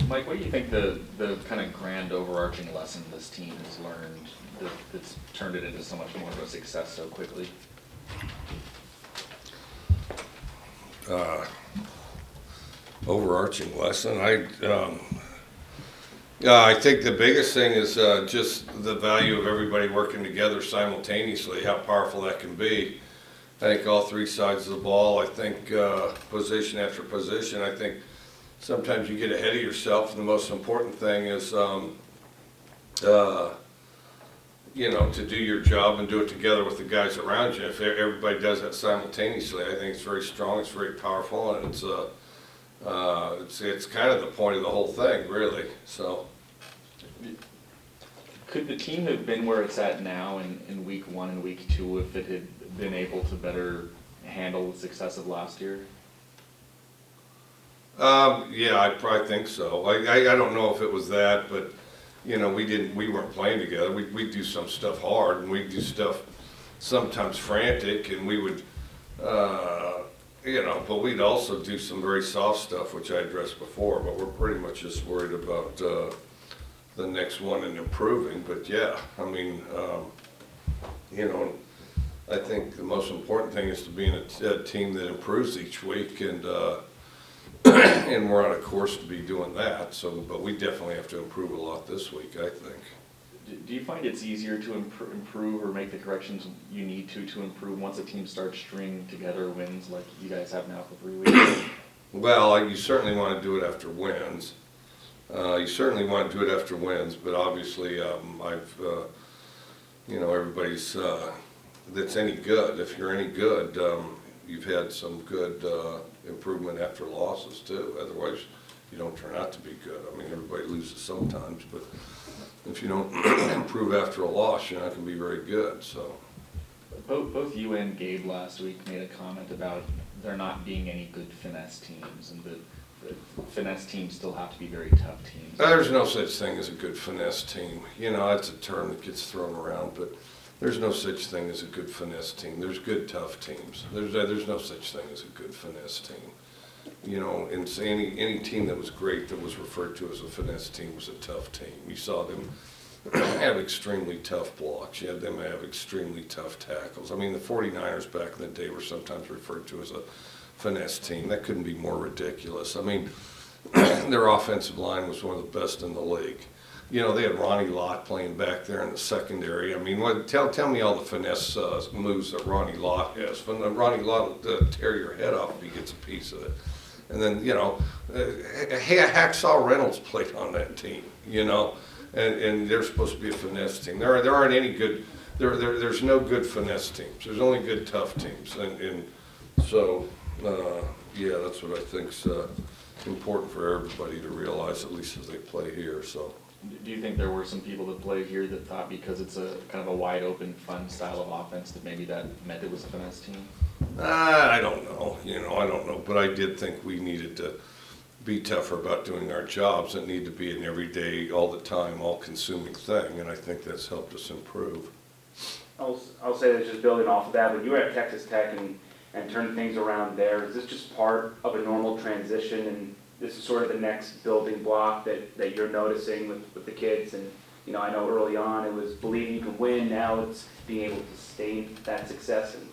Mike, what do you think the kind of grand overarching lesson this team has learned that's turned it into so much more of a success so quickly? Overarching lesson, I think the biggest thing is just the value of everybody working together simultaneously, how powerful that can be. I think all three sides of the ball, I think position after position, I think sometimes you get ahead of yourself, and the most important thing is you know, to do your job and do it together with the guys around you. If everybody does that simultaneously, I think it's very strong, it's very powerful, and it's kind of the point of the whole thing, really. So, could the team have been where it's at now in week 1 and week 2 if it had been able to better handle the success of last year? yeah, I probably think so. I don't know if it was that, but you know, we weren't playing together. We do some stuff hard, and we do stuff sometimes frantic, and we would, you know, but we'd also do some very soft stuff, which I addressed before. But we're pretty much just worried about the next one and improving. But yeah, I mean, you know, I think the most important thing is to be in a team that improves each week, and and we're on a course to be doing that. So, but we definitely have to improve a lot this week, I think. Do you find it's easier to improve or make the corrections you need to improve once a team starts stringing together wins like you guys have now for 3 weeks? Well, you certainly want to do it after wins. You certainly want to do it after wins, but obviously, you know, everybody's that's any good. If you're any good, you've had some good improvement after losses too. Otherwise, you don't turn out to be good. I mean, everybody loses sometimes, but if you don't improve after a loss, you're not going to be very good. So, both you and Gabe last week made a comment about there not being any good finesse teams, and the finesse teams still have to be very tough teams. There's no such thing as a good finesse team. You know, that's a term that gets thrown around, but there's no such thing as a good finesse team. There's good tough teams. There's no such thing as a good finesse team. You know, and any team that was great that was referred to as a finesse team was a tough team. You saw them have extremely tough blocks. You had them have extremely tough tackles. I mean, the 49ers back in the day were sometimes referred to as a finesse team. That couldn't be more ridiculous. I mean, their offensive line was one of the best in the league. You know, they had Ronnie Lott playing back there in the secondary. I mean, tell me all the finesse moves that Ronnie Lott has. Ronnie Lott will tear your head off if he gets a piece of it. And then, you know, Hacksaw Reynolds played on that team, you know, and they're supposed to be a finesse team. There aren't any good, there's no good finesse teams. There's only good tough teams. And so, yeah, that's what I think's important for everybody to realize, at least as they play here. So. Do you think there were some people that played here that thought because it's a kind of a wide open, fun style of offense that maybe that meant it was a finesse team? I don't know. You know, I don't know. But I did think we needed to be tougher about doing our jobs. It needed to be an everyday, all the time, all-consuming thing, and I think that's helped us improve. I'll say that just building off of that, when you were at Texas Tech and turned things around there, is this just part of a normal transition, and this is sort of the next building block that you're noticing with the kids? And, you know, I know early on it was believing you can win, now it's being able to sustain that success. And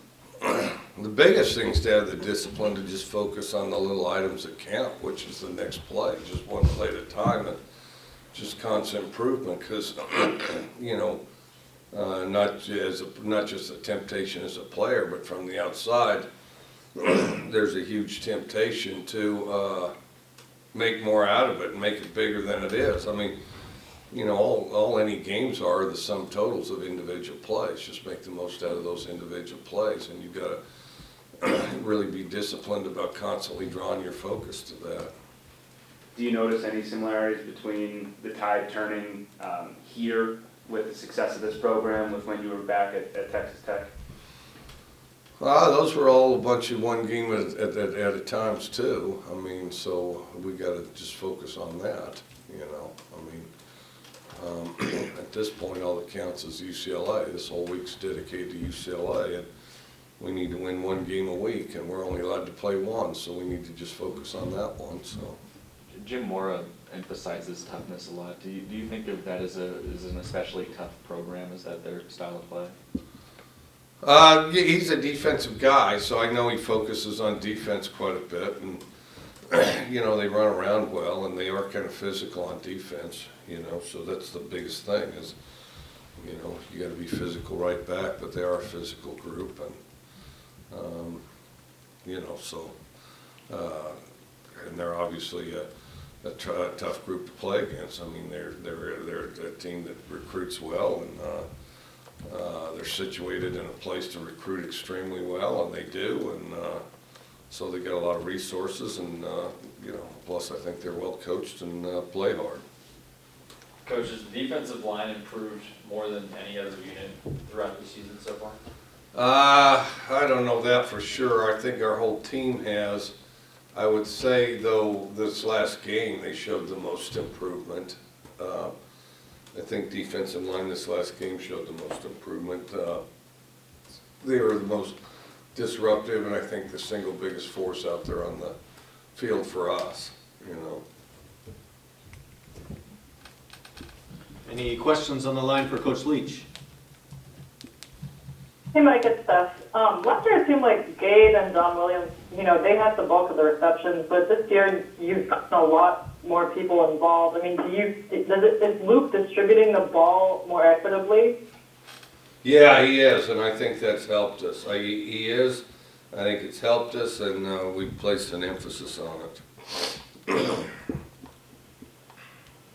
the biggest thing is to have the discipline to just focus on the little items that count, which is the next play, just one play at a time, and just constant improvement. Because you know, not just a temptation as a player, but from the outside, there's a huge temptation to make more out of it and make it bigger than it is. I mean, you know, all any games are the sum totals of individual plays. Just make the most out of those individual plays, and you've got to really be disciplined about constantly drawing your focus to that. do you notice any similarities between the tide turning here with the success of this program with when you were back at Texas Tech? Those were all a bunch of one game at a times too. I mean, so we got to just focus on that, you know. I mean, at this point, all that counts is UCLA. This whole week's dedicated to UCLA, and we need to win one game a week, and we're only allowed to play one, so we need to just focus on that one. So, Jim Mora emphasizes toughness a lot. Do you think of that as an especially tough program? Is that their style of play? Yeah, he's a defensive guy, so I know he focuses on defense quite a bit, and you know, they run around well, and they are kind of physical on defense, you know, so that's the biggest thing is, you know, you got to be physical right back, but they are a physical group, and you know, so and they're obviously a tough group to play against. I mean, they're a team that recruits well, and they're situated in a place to recruit extremely well, and they do, and so they get a lot of resources, and you know, plus I think they're well coached and play hard. Coach, has the defensive line improved more than any other unit throughout the season so far? I don't know that for sure. I think our whole team has. I would say, though, this last game they showed the most improvement. I think defensive line this last game showed the most improvement. They were the most disruptive, and I think the single biggest force out there on the field for us, you know. Any questions on the line for Coach Leach? Hey Mike, it's Steph. Last year it seemed like Gabe and John Williams, you know, they had the bulk of the receptions, but this year you've gotten a lot more people involved. I mean, is Luke distributing the ball more equitably? Yeah, he is, and I think that's helped us. He is. I think it's helped us, and we've placed an emphasis on it.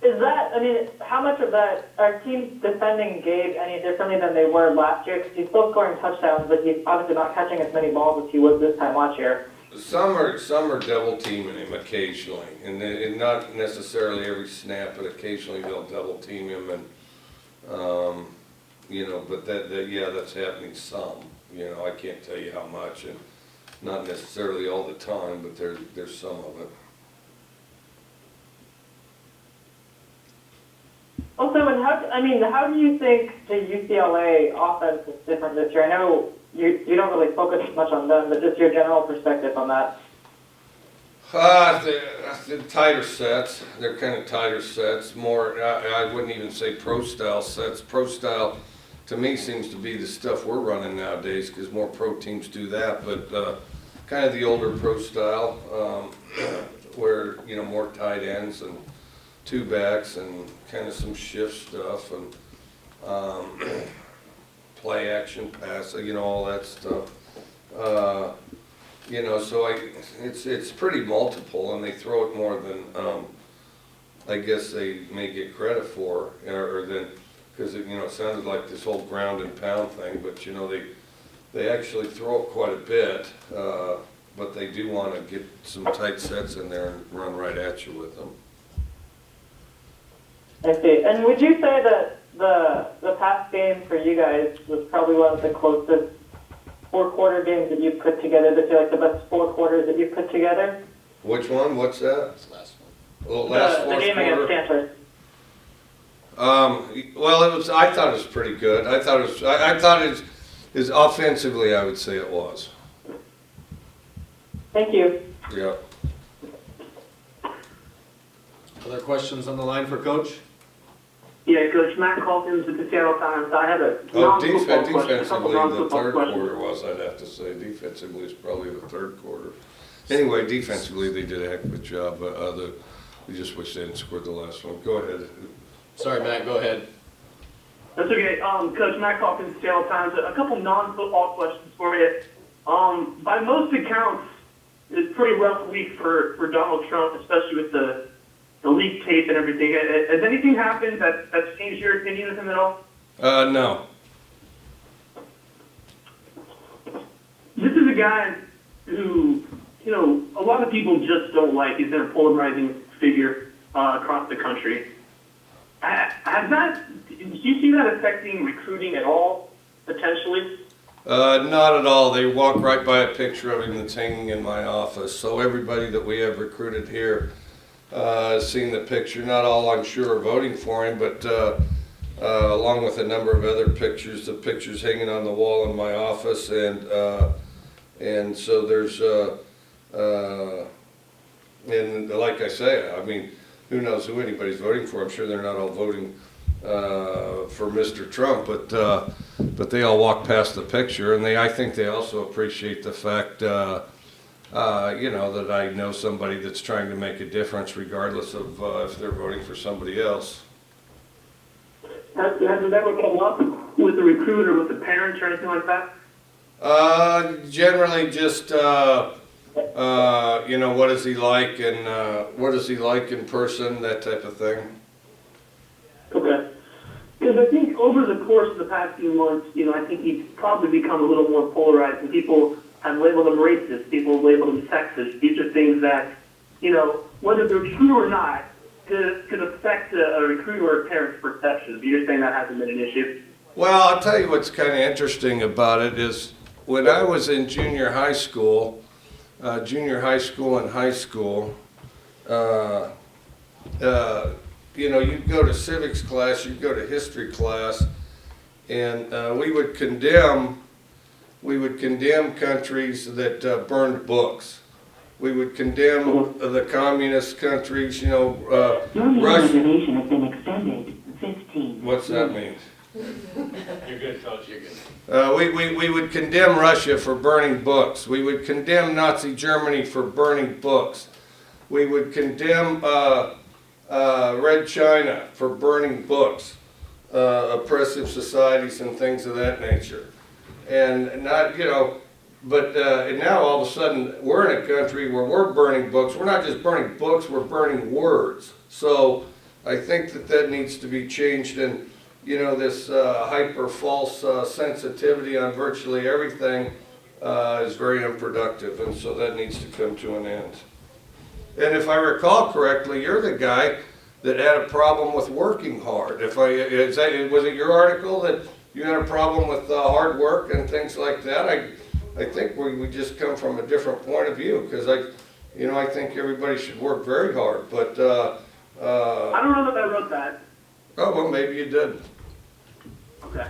Is that, I mean, how much of that, are teams defending Gabe any differently than they were last year? Because he's still scoring touchdowns, but he's obviously not catching as many balls as he was this time last year. Some are double teaming him occasionally, and not necessarily every snap, but occasionally they'll double team him, and you know, but yeah, that's happening some. You know, I can't tell you how much, and not necessarily all the time, but there's some of it. Also, and how do you think the UCLA offense is different this year? I know you don't really focus much on them, but just your general perspective on that. The tighter sets. They're kind of tighter sets. More, I wouldn't even say pro style sets. Pro style, to me, seems to be the stuff we're running nowadays, because more pro teams do that. But kind of the older pro style, where, you know, more tight ends and two backs and kind of some shift stuff and play action pass, you know, all that stuff. You know, so it's pretty multiple, and they throw it more than I guess they may get credit for, or than, because you know, it sounded like this whole ground and pound thing, but you know, they actually throw it quite a bit, but they do want to get some tight sets in there and run right at you with them. I see. And would you say that the past game for you guys was probably one of the closest four-quarter games that you've put together this year, like the best 4 quarters that you've put together? Which one? What's that? That's the last one. Well, last the fourth game quarter. against Stanford. Well, it was. I thought it was pretty good. I thought it was offensively. I would say it was. Thank you. Yeah. Other questions on the line for Coach? Yeah, Coach, Matt Calkins with the Seattle Times. I have a Oh, non-football question, a couple defensively, the non-football third questions. quarter was. I'd have to say defensively is probably the third quarter. Anyway, defensively they did a heck of a job. We just wish they hadn't scored the last one. Go ahead. Sorry, Matt, go ahead. That's okay. Coach, Matt Calkins, Seattle Times. A couple non-football questions for you. By most accounts, it's a pretty rough week for Donald Trump, especially with the leak tape and everything. Has anything happened that's changed your opinion of him at all? No. This is a guy who, you know, a lot of people just don't like. He's been a polarizing figure across the country. Do you see that affecting recruiting at all, potentially? Not at all. They walk right by a picture of him that's hanging in my office. So everybody that we have recruited here has seen the picture. Not all, I'm sure, are voting for him, but along with a number of other pictures, the picture's hanging on the wall in my office, and so there's and like I say, I mean, who knows who anybody's voting for. I'm sure they're not all voting for Mr. Trump, but they all walk past the picture, and I think they also appreciate the fact, that I know somebody that's trying to make a difference, regardless of if they're voting for somebody else. Has it ever come up with the recruiter, with the parents or anything like that? Generally just, what is he like, and what is he like in person, that type of thing. Okay. Because I think over the course of the past few months, I think he's probably become a little more polarized, and people have labeled him racist, people have labeled him sexist. These are things that, whether they're true or not, could affect a recruiter or a parent's perception. But you're saying that hasn't been an issue? Well, I'll tell you what's kind of interesting about it is when I was in junior high school and high school, you'd go to civics class, you'd go to history class, and we would condemn countries that burned books. We would condemn the communist countries, Russia. Reservation has been extended 15. What's that mean? You're good, Coach, you're good. We would condemn Russia for burning books. We would condemn Nazi Germany for burning books. We would condemn Red China for burning books, oppressive societies and things of that nature. And not, but now all of a sudden we're in a country where we're burning books. We're not just burning books, we're burning words. So I think that needs to be changed, and this hyper false sensitivity on virtually everything is very unproductive, and so that needs to come to an end. And if I recall correctly, you're the guy that had a problem with working hard. Was it your article that you had a problem with hard work and things like that? I think we just come from a different point of view, because I think everybody should work very hard. But I don't know that I wrote that. Oh, well, maybe you did. Okay.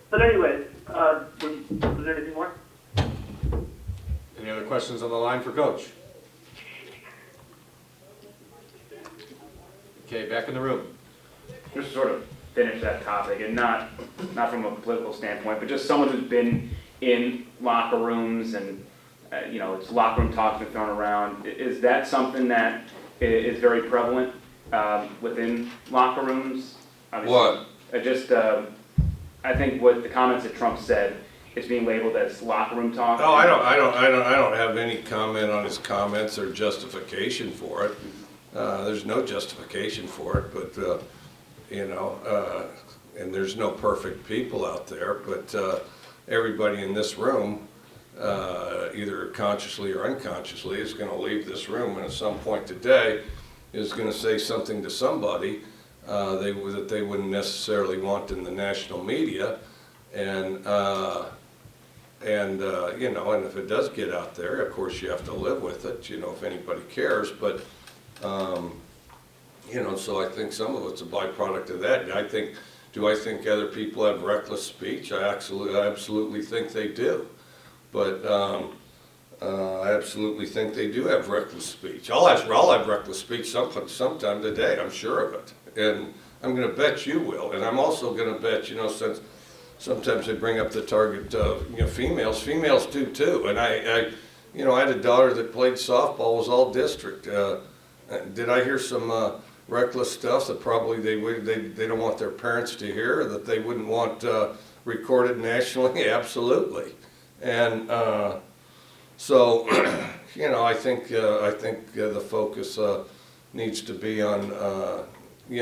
But anyway, was there anything more? Any other questions on the line for Coach? Okay, back in the room. Just to sort of finish that topic, and not from a political standpoint, but just someone who's been in locker rooms and it's locker room talk's been thrown around. Is that something that is very prevalent within locker rooms? Obviously, What? I think what the comments that Trump said is being labeled as locker room talk. Oh, I don't have any comment on his comments or justification for it. There's no justification for it, but and there's no perfect people out there, but everybody in this room, either consciously or unconsciously, is going to leave this room and at some point today is going to say something to somebody that they wouldn't necessarily want in the national media, and if it does get out there, of course you have to live with it, if anybody cares, but so I think some of it's a byproduct of that. Do I think other people have reckless speech? I absolutely think they do, but I absolutely think they do have reckless speech. I'll have reckless speech sometime today, I'm sure of it. And I'm going to bet you will. And I'm also going to bet, since sometimes they bring up the target of, females. Females do too. And I had a daughter that played softball, was all district. Did I hear some reckless stuff that probably they don't want their parents to hear, or that they wouldn't want recorded nationally? Absolutely. And so, I think the focus needs to be on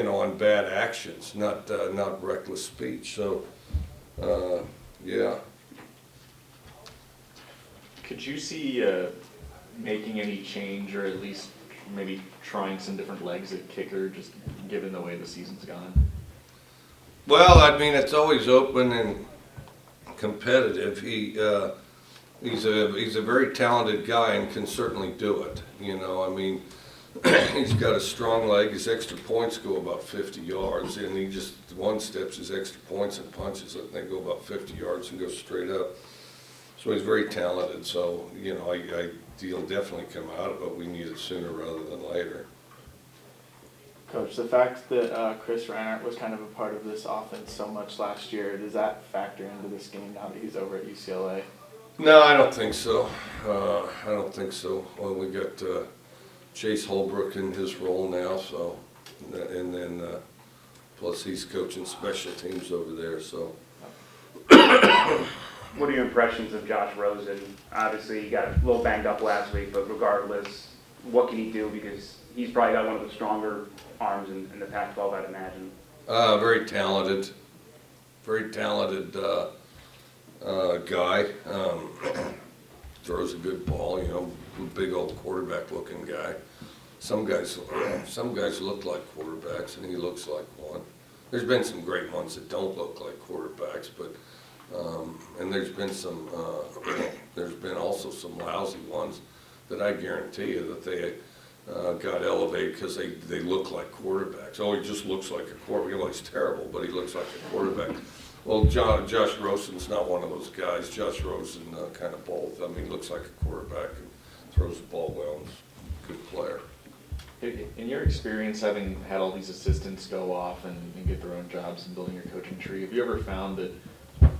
on bad actions, not reckless speech. So, yeah. Could you see making any change, or at least maybe trying some different legs at kicker, just given the way the season's gone? Well, I mean, it's always open and competitive. He's a very talented guy and can certainly do it. He's got a strong leg. His extra points go about 50 yards, and he just one-steps his extra points and punches it, and they go about 50 yards and go straight up. So he's very talented. So, he'll definitely come out of it. We need it sooner rather than later. Coach, the fact that Chris Reinhardt was kind of a part of this offense so much last year, does that factor into this game now that he's over at UCLA? No, I don't think so. I don't think so. Well, we got Chase Holbrook in his role now, so, and then plus he's coaching special teams over there, so. What are your impressions of Josh Rosen? Obviously, he got a little banged up last week, but regardless, what can he do? Because he's probably got one of the stronger arms in the Pac-12, I'd imagine. Very talented guy. Throws a good ball, you know, big old quarterback-looking guy. Some guys look like quarterbacks, and he looks like one. There's been some great ones that don't look like quarterbacks, but and there's been also some lousy ones that I guarantee you that they got elevated because they look like quarterbacks. Oh, he just looks like a quarterback. Well, he's terrible, but he looks like a quarterback. Well, Josh Rosen's not one of those guys. Josh Rosen kind of both. I mean, he looks like a quarterback and throws the ball well and is a good player. In your experience, having had all these assistants go off and get their own jobs and building your coaching tree, have you ever found that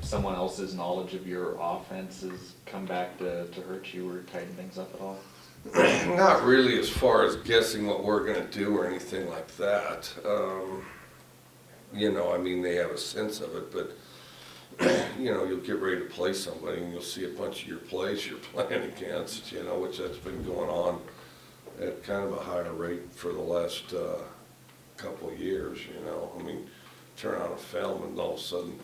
someone else's knowledge of your offense has come back to hurt you or tighten things up at all? Not really as far as guessing what we're going to do or anything like that. You know, I mean, they have a sense of it, but, you know, you'll get ready to play somebody and you'll see a bunch of your plays you're playing against, you know, which that's been going on at kind of a higher rate for the last couple of years, you know. I mean, turn on a film and all of a sudden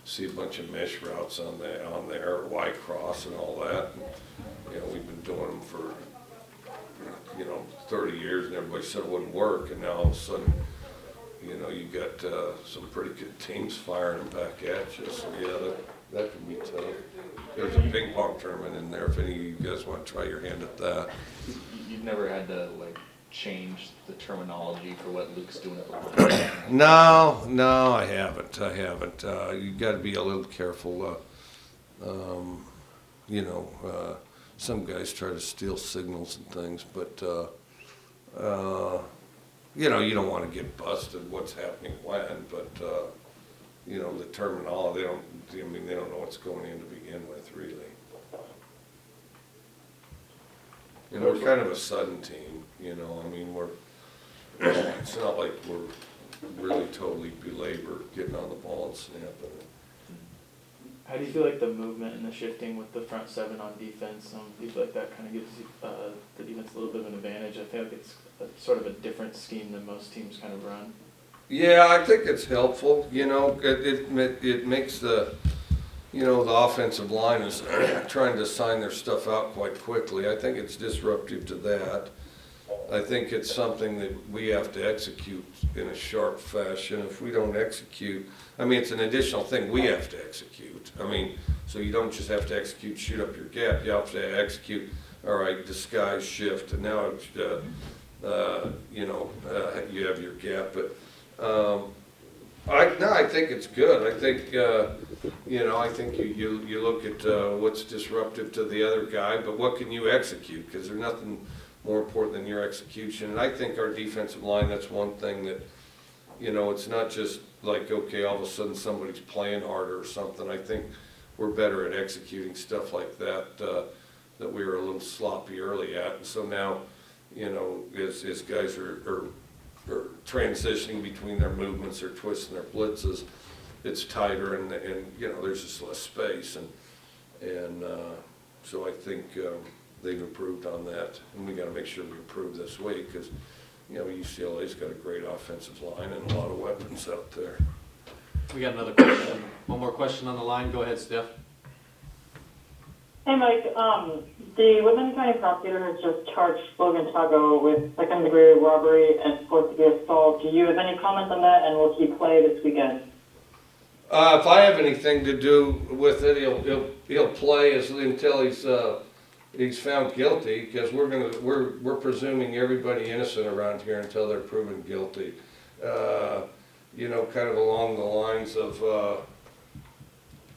see a bunch of mesh routes on there, Y cross and all that. And, you know, we've been doing them for, you know, 30 years and everybody said it wouldn't work, and now all of a sudden, you know, you got some pretty good teams firing them back at you, so yeah, that can be tough. There's a ping pong tournament in there if any of you guys want to try your hand at that. You've never had to, like, change the terminology for what Luke's doing at the line? No, I haven't. You got to be a little careful. You know, some guys try to steal signals and things, but you know, you don't want to get busted what's happening when, but you know, the terminology, they don't know what's going in to begin with, really. You know, we're kind of a sudden team, you know, I mean, it's not like we're really totally belabored getting on the ball and snapping it. How do you feel like the movement and the shifting with the front seven on defense? Do you feel like that kind of gives you, the defense a little bit of an advantage? I feel like it's sort of a different scheme than most teams kind of run. Yeah, I think it's helpful, you know, it makes the, you know, the offensive line is trying to sign their stuff out quite quickly. I think it's disruptive to that. I think it's something that we have to execute in a sharp fashion. If we don't execute, I mean, it's an additional thing we have to execute. I mean, so you don't just have to execute, shoot up your gap. You have to execute, all right, disguise, shift, and now it's, you know, you have your gap. But I think it's good. I think, you know, I think you look at what's disruptive to the other guy, but what can you execute? Because there's nothing more important than your execution. And I think our defensive line, that's one thing that, you know, it's not just like, okay, all of a sudden somebody's playing harder or something. I think we're better at executing stuff like that, that we were a little sloppy early at. And so now, you know, as guys are transitioning between their movements or twisting their blitzes, it's tighter and you know, there's just less space. And so I think they've improved on that, and we got to make sure we improve this week because, you know, UCLA's got a great offensive line and a lot of weapons out there. We got another question. One more question on the line. Go ahead, Steph. Hey, Mike. The Woodland County prosecutor has just charged Logan Tago with second-degree robbery and fourth-degree assault. Do you have any comment on that, and will he play this weekend? If I have anything to do with it, he'll play until he's found guilty, because we're presuming everybody innocent around here until they're proven guilty. You know, kind of along the lines of,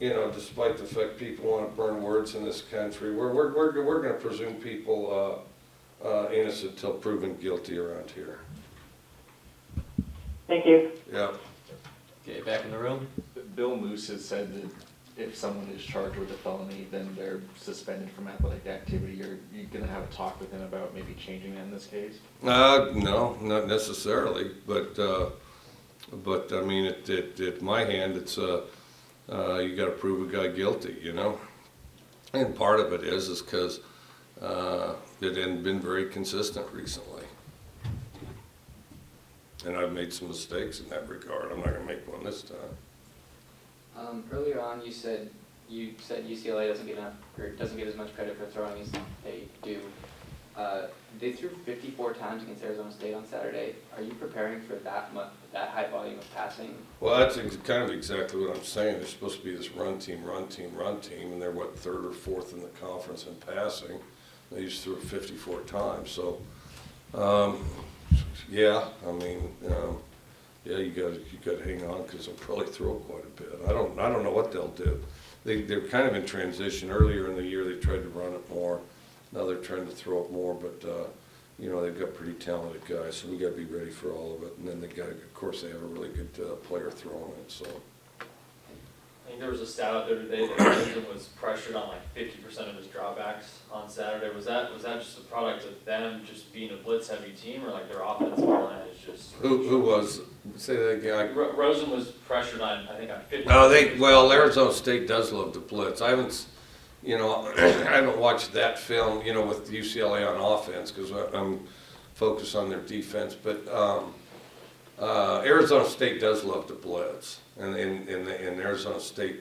you know, despite the fact people want to burn words in this country, we're going to presume people innocent till proven guilty around here. Thank you. Yeah. Okay, back in the room. Bill Moose has said that if someone is charged with a felony, then they're suspended from athletic activity. Are you gonna have a talk with him about maybe changing that in this case? No, not necessarily, but I mean, at my hand, it's, you gotta prove a guy guilty, you know? And part of it is because, it hadn't been very consistent recently. And I've made some mistakes in that regard. I'm not gonna make one this time. Earlier on, you said UCLA doesn't get enough, or doesn't get as much credit for throwing as they do. They threw 54 times against Arizona State on Saturday. Are you preparing for that high volume of passing? Well, that's kind of exactly what I'm saying. There's supposed to be this run team, and they're what, third or fourth in the conference in passing. They just threw it 54 times. So, yeah, I mean, yeah, you got to hang on because they'll probably throw quite a bit. I don't know what they'll do. They're kind of in transition. Earlier in the year, they tried to run it more. Now they're trying to throw it more, but you know, they've got pretty talented guys, so we got to be ready for all of it. And then they got, of course, they have a really good player throwing it. So. I think there was a stat out there today that Rosen was pressured on like 50% of his drawbacks on Saturday. Was that just a product of them just being a blitz heavy team, or like their offensive line is just? Who was? Say that again. Rosen was pressured on, I think, on 50%. Oh, well, Arizona State does love to blitz. I haven't, you know, I haven't watched that film, you know, with UCLA on offense because I'm focused on their defense. But Arizona State does love to blitz, and in Arizona State,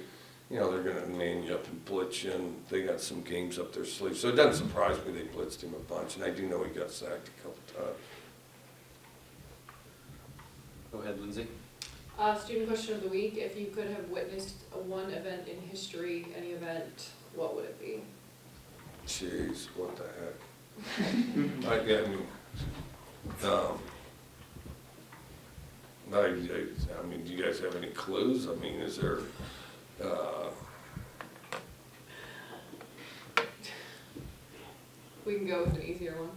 you know, they're going to man you up and blitz you, and they got some games up their sleeve. So it doesn't surprise me they blitzed him a bunch, and I do know he got sacked a couple times. Go ahead, Lindsay. Student question of the week: if you could have witnessed one event in history, any event, what would it be? Jeez, what the heck? I mean, do you guys have any clues? I mean, is there, We can go with an easier one.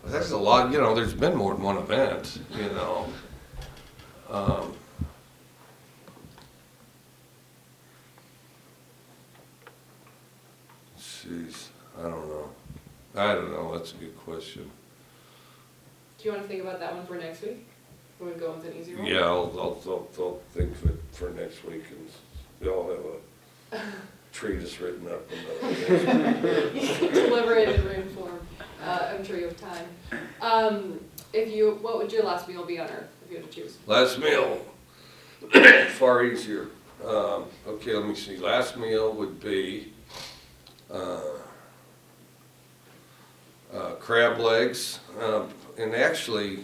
there's a lot, you know, there's been more than one event, you know. Jeez, I don't know, that's a good question. Do you want to think about that one for next week? Or we go with an easier one? Yeah, I'll think of it for next week, and we all have a treatise written up. Deliver it in written form. I'm sure you have time. What would your last meal be on Earth if you had to choose? Last meal, far easier. Okay, let me see. Last meal would be crab legs, and actually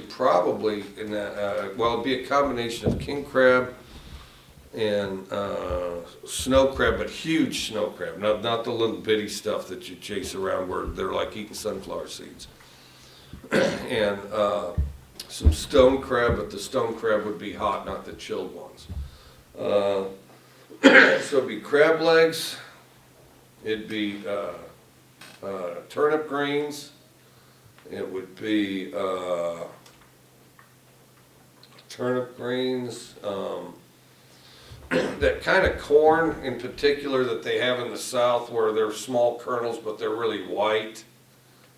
probably in that. Well, it'd be a combination of king crab and snow crab, but huge snow crab, not the little bitty stuff that you chase around where they're like eating sunflower seeds. And some stone crab, but the stone crab would be hot, not the chilled ones. So it'd be crab legs, it'd be turnip greens, it would be turnip greens, that kind of corn in particular that they have in the South where they're small kernels but they're really white,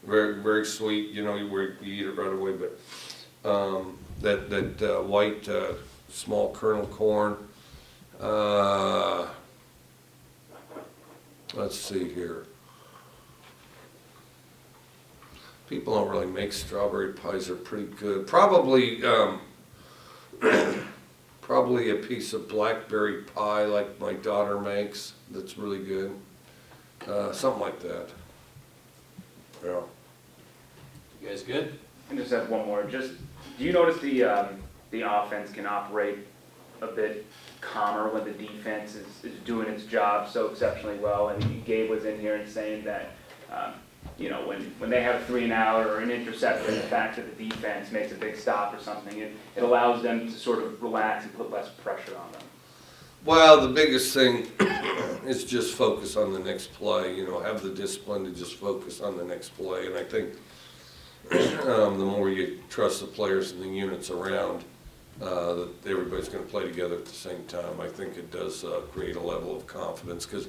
very, very sweet, you know, you eat it right away, but that white small kernel corn. Let's see here. People don't really make strawberry pies, are pretty good. Probably probably a piece of blackberry pie like my daughter makes that's really good. Something like that. Yeah. You guys good? I just have one more. Just, do you notice the offense can operate a bit calmer when the defense is doing its job so exceptionally well? I mean, Gabe was in here and saying that, you know, when they have a 3-and-out or an interception, the fact that the defense makes a big stop or something, it allows them to sort of relax and put less pressure on them. Well, the biggest thing is just focus on the next play, you know, have the discipline to just focus on the next play. And I think the more you trust the players and the units around, that everybody's going to play together at the same time. I think it does create a level of confidence because,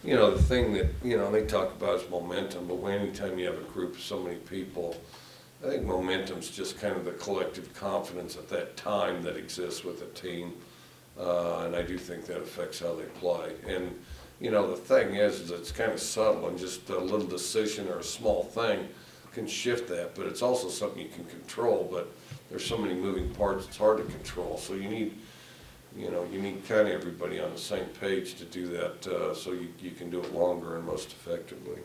you know, the thing that, you know, they talk about is momentum, but anytime you have a group of so many people, I think momentum's just kind of the collective confidence at that time that exists with a team, and I do think that affects how they play. And, you know, the thing is it's kind of subtle, and just a little decision or a small thing can shift that, but it's also something you can control, but there's so many moving parts, it's hard to control. So you need, you know, you need kind of everybody on the same page to do that, so you can do it longer and most effectively.